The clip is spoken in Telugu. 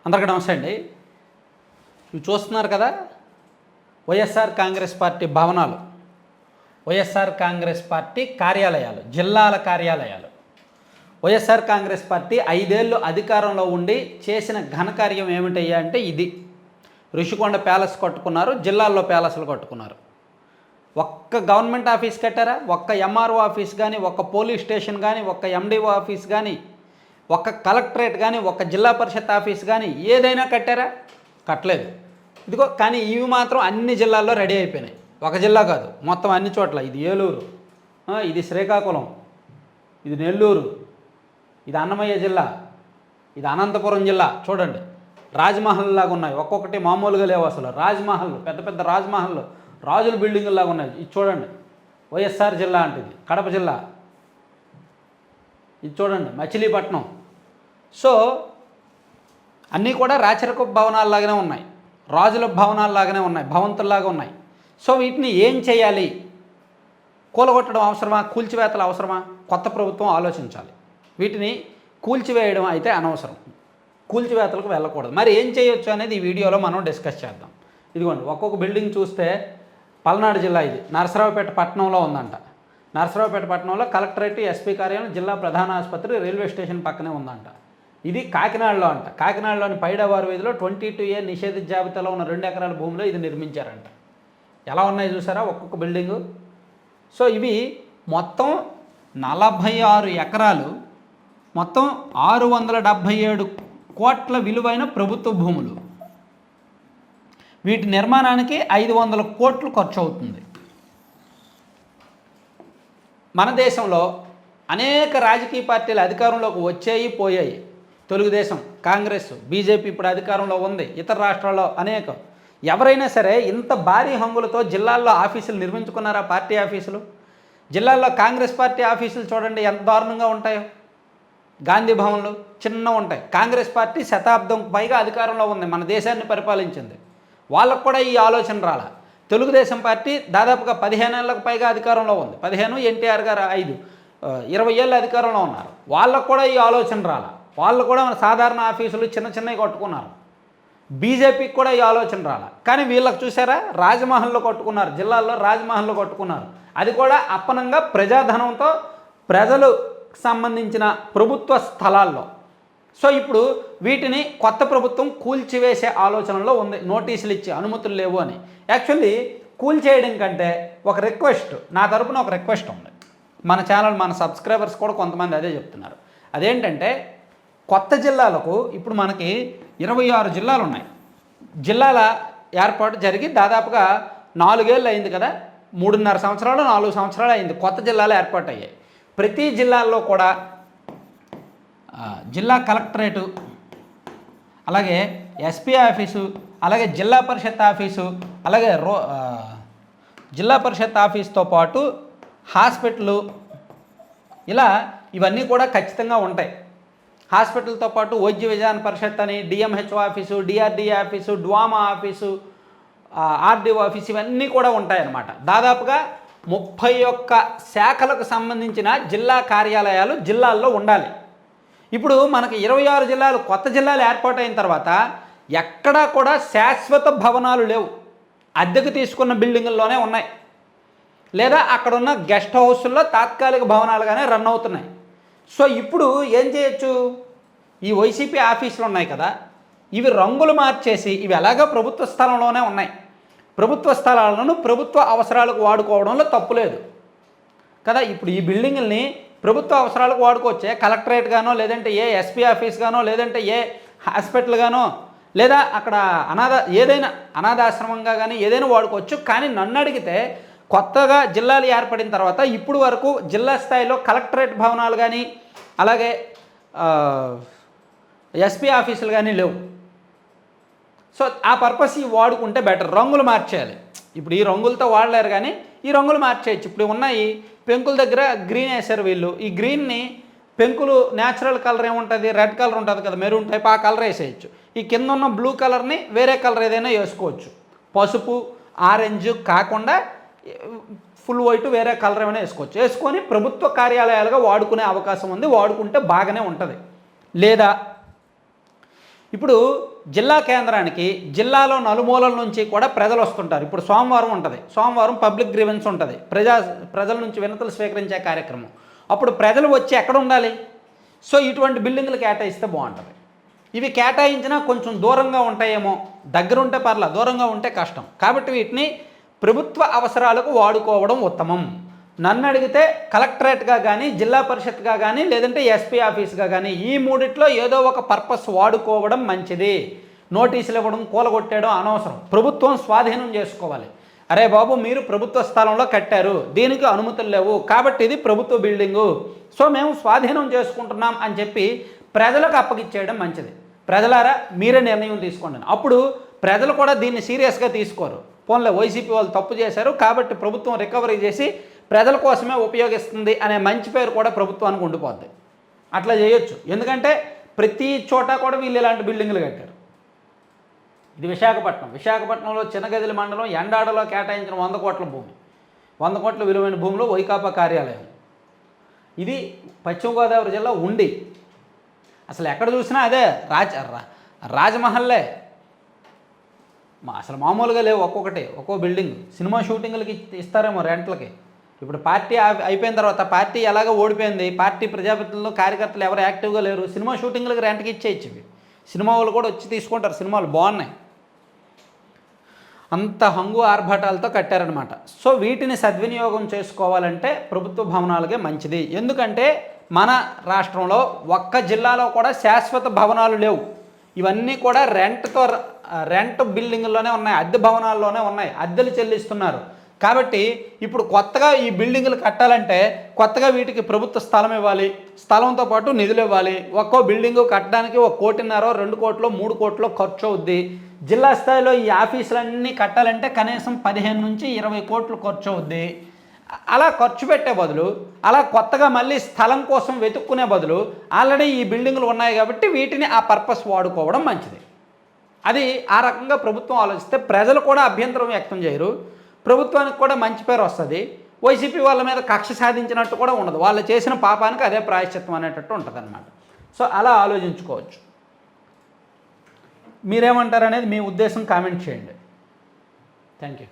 అందరికీ నమస్తే అండి. ఇవి చూస్తున్నారు కదా, వైఎస్ఆర్ కాంగ్రెస్ పార్టీ భవనాలు, వైఎస్ఆర్ కాంగ్రెస్ పార్టీ కార్యాలయాలు, జిల్లాల కార్యాలయాలు. వైఎస్ఆర్ కాంగ్రెస్ పార్టీ 5 ఏళ్ళు అధికారంలో ఉండి చేసిన ఘనకార్యం ఏమిటయ్యా అంటే ఇది. ఋషికొండ ప్యాలెస్ కట్టుకున్నారు, జిల్లాల్లో ప్యాలెస్లు కట్టుకున్నారు. ఒక్క గవర్నమెంట్ ఆఫీస్ కట్టారా? ఒక్క ఎంఆర్ఓ ఆఫీస్ కానీ, ఒక్క పోలీస్ స్టేషన్ కానీ, ఒక్క ఎండిఓ ఆఫీస్ కానీ, ఒక్క కలెక్టరేట్ కానీ, ఒక్క జిల్లా పరిషత్ ఆఫీస్ కానీ ఏదైనా కట్టారా? కట్టలేదు. ఇదిగో కానీ ఇవి మాత్రం అన్ని జిల్లాల్లో రెడీ అయిపోయినాయి. ఒక జిల్లా కాదు, మొత్తం అన్ని చోట్ల. ఇది ఏలూరు, ఇది శ్రీకాకుళం, ఇది నెల్లూరు, ఇది అన్నమయ్య జిల్లా, ఇది అనంతపురం జిల్లా. చూడండి, రాజ్మహల్ లాగా ఉన్నాయి. ఒక్కొక్కటి మామూలుగా లేవు అసలు. రాజ్మహల్, పెద్ద పెద్ద రాజ్మహల్, రాజుల బిల్డింగుల్లాగా ఉన్నాయి. ఇది చూడండి, వైఎస్ఆర్ జిల్లా అంటే ఇది కడప జిల్లా. ఇది చూడండి, మచిలీపట్నం. సో అన్నీ కూడా రాచరిక భవనాల్లాగానే ఉన్నాయి, రాజుల భవనాల్లాగానే ఉన్నాయి, భవంతుల్లాగా ఉన్నాయి. సో వీటిని ఏం చేయాలి? కూలగొట్టడం అవసరమా? కూల్చివేతలు అవసరమా? కొత్త ప్రభుత్వం ఆలోచించాలి. వీటిని కూల్చివేయడం అయితే అనవసరం, కూల్చివేతలకు వెళ్ళకూడదు. మరి ఏం చేయొచ్చు అనేది ఈ వీడియోలో మనం డిస్కస్ చేద్దాం. ఇదిగోండి, ఒక్కొక్క బిల్డింగ్ చూస్తే పల్నాడు జిల్లా, ఇది నరసరావుపేట పట్టణంలో ఉందంట. నరసరావుపేట పట్టణంలో కలెక్టరేట్, ఎస్పీ కార్యాలయం, జిల్లా ప్రధాన ఆసుపత్రి, రైల్వే స్టేషన్ పక్కనే ఉందంట. ఇది కాకినాడలో అంట. కాకినాడలోని పైడవారు వీధిలో 22A నిషేధిత జాబితాలో ఉన్న 2 ఎకరాల భూమిలో ఇది నిర్మించారంట. ఎలా ఉన్నాయి చూసారా ఒక్కొక్క బిల్డింగు. సో ఇవి మొత్తం 46 ఎకరాలు, మొత్తం 677 కోట్ల విలువైన ప్రభుత్వ భూములు. వీటి నిర్మాణానికి 500 కోట్లు ఖర్చు అవుతుంది. మన దేశంలో అనేక రాజకీయ పార్టీలు అధికారంలోకి వచ్చాయి, పోయాయి. తెలుగుదేశం, కాంగ్రెస్, బీజేపీ ఇప్పుడు అధికారంలో ఉంది. ఇతర రాష్ట్రాల్లో అనేక. ఎవరైనా సరే ఇంత భారీ హంగులతో జిల్లాల్లో ఆఫీసులు నిర్మించుకున్నారా? పార్టీ ఆఫీసులు. జిల్లాల్లో కాంగ్రెస్ పార్టీ ఆఫీసులు చూడండి ఎంత దారుణంగా ఉంటాయో. గాంధీ భవన్లు చిన్న ఉంటాయి. కాంగ్రెస్ పార్టీ శతాబ్దం పైగా అధికారంలో ఉంది, మన దేశాన్ని పరిపాలించింది. వాళ్ళకు కూడా ఈ ఆలోచన రాలా. తెలుగుదేశం పార్టీ దాదాపుగా 15 ఏళ్ళకు పైగా అధికారంలో ఉంది. 15, ఎన్టీఆర్ గారు 5, 20 ఏళ్ళు అధికారంలో ఉన్నారు. వాళ్ళకు కూడా ఈ ఆలోచన రాలా. వాళ్ళు కూడా సాధారణ ఆఫీసులు చిన్న చిన్నవి కట్టుకున్నారు. బీజేపీకి కూడా ఈ ఆలోచన రాలా. కానీ వీళ్ళకి చూసారా, రాజ్మహల్లో కట్టుకున్నారు, జిల్లాల్లో రాజ్మహల్లో కట్టుకున్నారు. అది కూడా అప్పనంగా ప్రజాధనంతో, ప్రజలకు సంబంధించిన ప్రభుత్వ స్థలాల్లో. సో ఇప్పుడు వీటిని కొత్త ప్రభుత్వం కూల్చివేసే ఆలోచనలో ఉంది. నోటీసులు ఇచ్చి అనుమతులు లేవు అని. యాక్చువల్లీ కూల్చేయడం కంటే ఒక రిక్వెస్ట్, నా తరపున ఒక రిక్వెస్ట్ ఉంది. మన ఛానల్, మన సబ్స్క్రైబర్స్ కూడా కొంతమంది అదే చెప్తున్నారు. అదేంటంటే కొత్త జిల్లాలకు ఇప్పుడు మనకి 26 జిల్లాలు ఉన్నాయి. జిల్లాల ఏర్పాటు జరిగి దాదాపుగా 4 ఏళ్ళు అయింది కదా, 3.5 సంవత్సరాలు 4 సంవత్సరాలు అయింది కొత్త జిల్లాలు ఏర్పాటు అయ్యాయి. ప్రతి జిల్లాల్లో కూడా జిల్లా కలెక్టరేటు, అలాగే ఎస్పీ ఆఫీసు, అలాగే జిల్లా పరిషత్ ఆఫీసు, అలాగే జిల్లా పరిషత్ ఆఫీస్తో పాటు హాస్పిటల్, ఇలా ఇవన్నీ కూడా ఖచ్చితంగా ఉంటాయి. హాస్పిటల్తో పాటు వైద్య విధాన పరిషత్ అని, DMHO office, DRDA office, DWMA office, RDO office, ఇవన్నీ కూడా ఉంటాయన్నమాట. దాదాపుగా 31 శాఖలకు సంబంధించిన జిల్లా కార్యాలయాలు జిల్లాల్లో ఉండాలి. ఇప్పుడు మనకి 26 జిల్లాలు, కొత్త జిల్లాలు ఏర్పాటైన తర్వాత ఎక్కడా కూడా శాశ్వత భవనాలు లేవు. అద్దెకు తీసుకున్న బిల్డింగుల్లోనే ఉన్నాయి, లేదా అక్కడున్న గెస్ట్ హౌస్ల్లో తాత్కాలిక భవనాలుగానే రన్ అవుతున్నాయి. సో ఇప్పుడు ఏం చేయొచ్చు? ఈ వైసీపీ ఆఫీసులు ఉన్నాయి కదా, ఇవి రంగులు మార్చేసి, ఇవి ఎలాగో ప్రభుత్వ స్థలంలోనే ఉన్నాయి, ప్రభుత్వ స్థలాలను ప్రభుత్వ అవసరాలకు వాడుకోవడంలో తప్పులేదు కదా. ఇప్పుడు ఈ బిల్డింగుల్ని ప్రభుత్వ అవసరాలకు వాడుకోవచ్చే. కలెక్టరేట్ గానో, లేదంటే ఏ ఎస్పీ ఆఫీస్ గానో, లేదంటే ఏ హాస్పిటల్ గానో, లేదా అక్కడ ఏదైనా అనాథాశ్రమంగా కానీ ఏదైనా వాడుకోవచ్చు. కానీ నన్ను అడిగితే కొత్తగా జిల్లాలు ఏర్పడిన తర్వాత ఇప్పుడు వరకు జిల్లా స్థాయిలో కలెక్టరేట్ భవనాలు కానీ, అలాగే ఎస్పీ ఆఫీసులు కానీ లేవు. సో ఆ పర్పస్ ఇవి వాడుకుంటే బెటర్. రంగులు మార్చేయాలి. ఇప్పుడు ఈ రంగులతో వాడలేరు, కానీ ఈ రంగులు మార్చేయచ్చు. ఇప్పుడు ఉన్నాయి పెంకుల దగ్గర గ్రీన్ వేశారు వీళ్ళు. ఈ గ్రీన్ని పెంకులు న్యాచురల్ కలర్ ఏముంటుంది, రెడ్ కలర్ ఉంటుంది కదా, మెరూన్ టైప్, ఆ కలర్ వేసేయచ్చు. ఈ కింద ఉన్న బ్లూ కలర్ని వేరే కలర్ ఏదైనా వేసుకోవచ్చు. పసుపు, ఆరెంజ్ కాకుండా ఫుల్ వైట్ వేరే కలర్ ఏమైనా వేసుకోవచ్చు. వేసుకొని ప్రభుత్వ కార్యాలయాలుగా వాడుకునే అవకాశం ఉంది. వాడుకుంటే బాగానే ఉంటుంది. లేదా ఇప్పుడు జిల్లా కేంద్రానికి జిల్లాలో నలుమూలల నుంచి కూడా ప్రజలు వస్తుంటారు. ఇప్పుడు సోమవారం ఉంటుంది, సోమవారం పబ్లిక్ గ్రీవెన్స్ ఉంటుంది, ప్రజల నుంచి వినతులు స్వీకరించే కార్యక్రమం. అప్పుడు ప్రజలు వచ్చి ఎక్కడ ఉండాలి? సో ఇటువంటి బిల్డింగ్లు కేటాయిస్తే బాగుంటుంది. ఇవి కేటాయించినా కొంచెం దూరంగా ఉంటాయేమో, దగ్గర ఉంటే పర్లా, దూరంగా ఉంటే కష్టం. కాబట్టి వీటిని ప్రభుత్వ అవసరాలకు వాడుకోవడం ఉత్తమం. నన్ను అడిగితే కలెక్టరేట్గా కానీ, జిల్లా పరిషత్గా కానీ, లేదంటే ఎస్పీ ఆఫీస్గా కానీ, ఈ మూడిట్లో ఏదో ఒక పర్పస్ వాడుకోవడం మంచిది. నోటీసులు ఇవ్వడం, కూలగొట్టేయడం అనవసరం. ప్రభుత్వం స్వాధీనం చేసుకోవాలి. అరే బాబు, మీరు ప్రభుత్వ స్థలంలో కట్టారు, దీనికి అనుమతులు లేవు, కాబట్టి ఇది ప్రభుత్వ బిల్డింగు, సో మేము స్వాధీనం చేసుకుంటున్నాం అని చెప్పి ప్రజలకు అప్పగిచ్చేయడం మంచిది. ప్రజలారా మీరే నిర్ణయం తీసుకోండి. అప్పుడు ప్రజలు కూడా దీన్ని సీరియస్గా తీసుకోరు. పోన్లే, వైసీపీ వాళ్ళు తప్పు చేశారు కాబట్టి ప్రభుత్వం రికవరీ చేసి ప్రజల కోసమే ఉపయోగిస్తుంది అనే మంచి పేరు కూడా ప్రభుత్వానికి ఉండిపోద్ది. అట్లా చేయొచ్చు. ఎందుకంటే ప్రతి చోట కూడా వీళ్ళు ఇలాంటి బిల్డింగులు కట్టారు. ఇది విశాఖపట్నంలో చిన్నగదిలి మండలం ఎండాడలో కేటాయించిన 100 కోట్ల భూమి, 100 కోట్ల విలువైన భూమిలో వైకాపా కార్యాలయం. ఇది పశ్చిమ గోదావరి జిల్లా ఉండి, అసలు ఎక్కడ చూసినా అదే రాజమహల్లే. అసలు మామూలుగా లేవు, ఒక్కో బిల్డింగ్. సినిమా షూటింగ్లకి ఇస్తారేమో రెంట్లకి. ఇప్పుడు పార్టీ అయిపోయిన తర్వాత, పార్టీ ఎలాగో ఓడిపోయింది, పార్టీ ప్రజాప్రతినిధులు కార్యకర్తలు ఎవరు యాక్టివ్గా లేరు, సినిమా షూటింగ్లకి రెంట్కి ఇచ్చేయచ్చు. సినిమా వాళ్ళు కూడా వచ్చి తీసుకుంటారు, సినిమాలు బాగున్నాయి. అంత హంగు ఆర్భాటాలతో కట్టారనమాట. సో వీటిని సద్వినియోగం చేసుకోవాలంటే ప్రభుత్వ భవనాలకే మంచిది. ఎందుకంటే మన రాష్ట్రంలో ఒక్క జిల్లాలో కూడా శాశ్వత భవనాలు లేవు. ఇవన్నీ కూడా రెంట్ బిల్డింగుల్లోనే ఉన్నాయి, అద్దె భవనాల్లోనే ఉన్నాయి, అద్దెలు చెల్లిస్తున్నారు. కాబట్టి ఇప్పుడు కొత్తగా ఈ బిల్డింగులు కట్టాలంటే కొత్తగా వీటికి ప్రభుత్వ స్థలం ఇవ్వాలి, స్థలంతో పాటు నిధులు ఇవ్వాలి. ఒక్కో బిల్డింగు కట్టడానికి 1.5 కోటి, 2 కోట్లు, 3 కోట్లు ఖర్చు అవుద్ది. జిల్లా స్థాయిలో ఈ ఆఫీసులన్నీ కట్టాలంటే కనీసం 15 నుంచి 20 కోట్లు ఖర్చు అవుద్ది. అలా ఖర్చు పెట్టే బదులు, అలా కొత్తగా మళ్ళీ స్థలం కోసం వెతుక్కునే బదులు ఆల్రెడీ ఈ బిల్డింగులు ఉన్నాయి కాబట్టి వీటిని ఆ పర్పస్ వాడుకోవడం మంచిది. అది ఆ రకంగా ప్రభుత్వం ఆలోచిస్తే ప్రజలు కూడా అభ్యంతరం వ్యక్తం చేయరు, ప్రభుత్వానికి కూడా మంచి పేరు వస్తుంది. వైసీపీ వాళ్ళ మీద కక్ష సాధించినట్టు కూడా ఉండదు, వాళ్ళు చేసిన పాపానికి అదే ప్రాయశ్చిత్తం అనేటట్టు ఉంటుంది అన్నమాట. సో అలా ఆలోచించుకోవచ్చు. మీరేమంటారు అనేది మీ ఉద్దేశం కామెంట్ చేయండి. Thank you.